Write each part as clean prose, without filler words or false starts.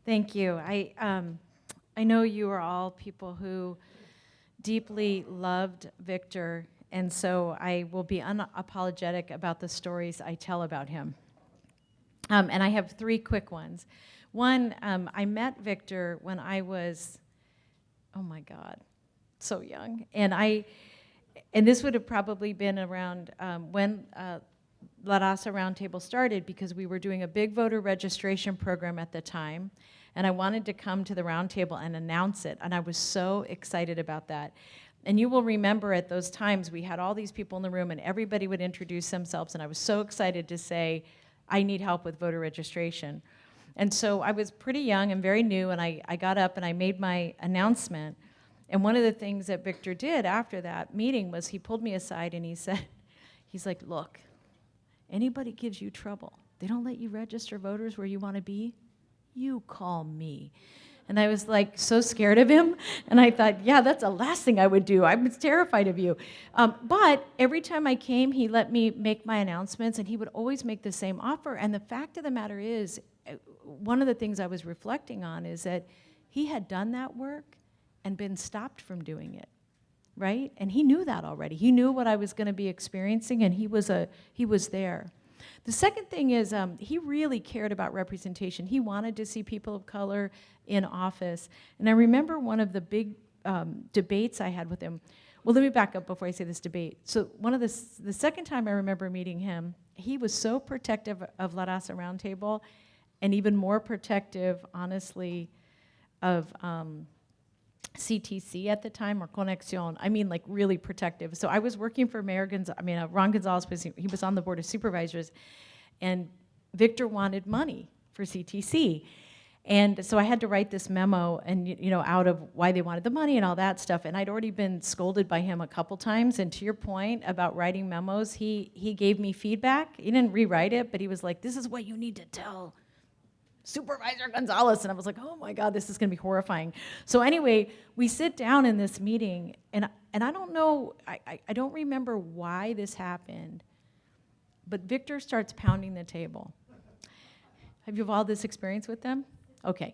Thank you. I know you are all people who deeply loved Victor, and so I will be unapologetic about the stories I tell about him. And I have three quick ones. One, I met Victor when I was, oh my God, so young. And this would have probably been around when Raza Roundtable started, because we were doing a big voter registration program at the time, and I wanted to come to the roundtable and announce it, and I was so excited about that. And you will remember at those times we had all these people in the room and everybody would introduce themselves, and I was so excited to say, I need help with voter registration. And so I was pretty young and very new, and I got up and I made my announcement. And one of the things that Victor did after that meeting was he pulled me aside and he said, he's like, look, anybody gives you trouble, they don't let you register voters where you want to be, you call me. And I was like so scared of him, and I thought, yeah, that's the last thing I would do. I was terrified of you. But every time I came, he let me make my announcements, and he would always make the same offer. And the fact of the matter is, one of the things I was reflecting on is that he had done that work and been stopped from doing it, right? And he knew that already. He knew what I was going to be experiencing, and he was there. The second thing is he really cared about representation. He wanted to see people of color in office. And I remember one of the big debates I had with him. Well, let me back up before I say this debate. So the second time I remember meeting him, he was so protective of La Raza Roundtable, and even more protective, honestly, of CTC at the time, or Conexión. I mean, like really protective. So I was working for Ron Gonzalez, he was on the board of supervisors, and Victor wanted money for CTC. And so I had to write this memo and out of why they wanted the money and all that stuff. And I'd already been scolded by him a couple times. And to your point about writing memos, he gave me feedback. He didn't rewrite it, but he was like, this is what you need to tell Supervisor Gonzalez. And I was like, oh my God, this is gonna be horrifying. So anyway, we sit down in this meeting, and I don't know, I don't remember why this happened, but Victor starts pounding the table. Have you all this experience with them? Okay.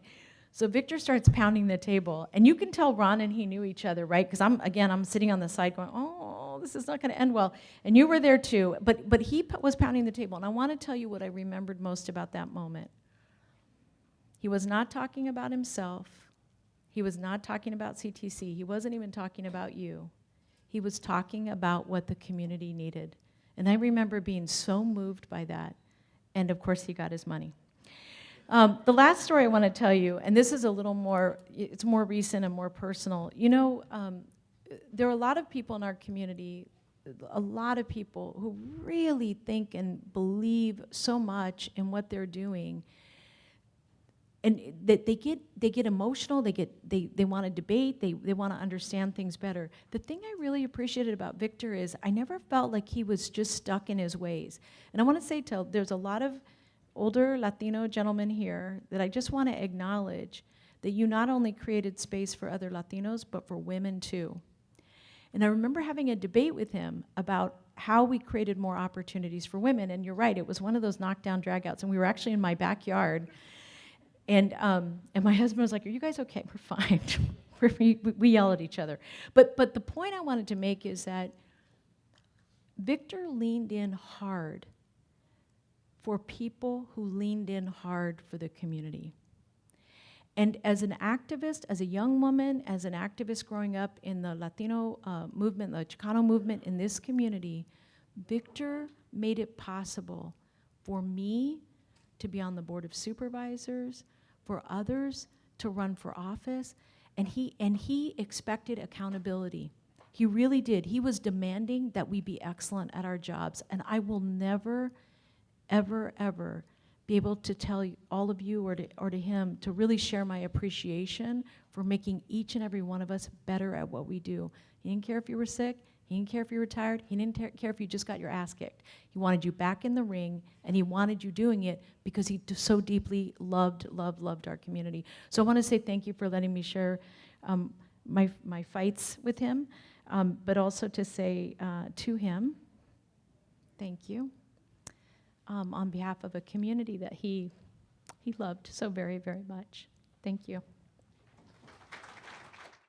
So Victor starts pounding the table, and you can tell Ron and he knew each other, right? Because I'm sitting on the side going, oh, this is not gonna end well. And you were there too, but he was pounding the table. And I wanna tell you what I remembered most about that moment. He was not talking about himself. He was not talking about CTC. He wasn't even talking about you. He was talking about what the community needed. And I remember being so moved by that. And of course, he got his money. The last story I want to tell you, and this is a little more, it's more recent and more personal. There are a lot of people in our community, a lot of people who really think and believe so much in what they're doing. And that they get emotional, they want to debate, they want to understand things better. The thing I really appreciated about Victor is I never felt like he was just stuck in his ways. And I want to say there's a lot of older Latino gentlemen here that I just want to acknowledge that you not only created space for other Latinos, but for women too. And I remember having a debate with him about how we created more opportunities for women. And you're right, it was one of those knockdown dragouts, and we were actually in my backyard. And my husband was like, are you guys okay? We're fine. we yell at each other. But the point I wanted to make is that Victor leaned in hard for people who leaned in hard for the community. And as an activist, as a young woman, as an activist growing up in the Latino movement, the Chicano movement in this community, Victor made it possible for me to be on the board of supervisors, for others to run for office, and he expected accountability. He really did. He was demanding that we be excellent at our jobs, and I will never, ever, ever be able to tell all of you or to him to really share my appreciation for making each and every one of us better at what we do. He didn't care if you were sick. He didn't care if you were tired. He didn't care if you just got your ass kicked. He wanted you back in the ring, and he wanted you doing it because he so deeply loved our community. So I want to say thank you for letting me share my fights with him, but also to say to him, thank you, on behalf of a community that he loved so very, very much. Thank you.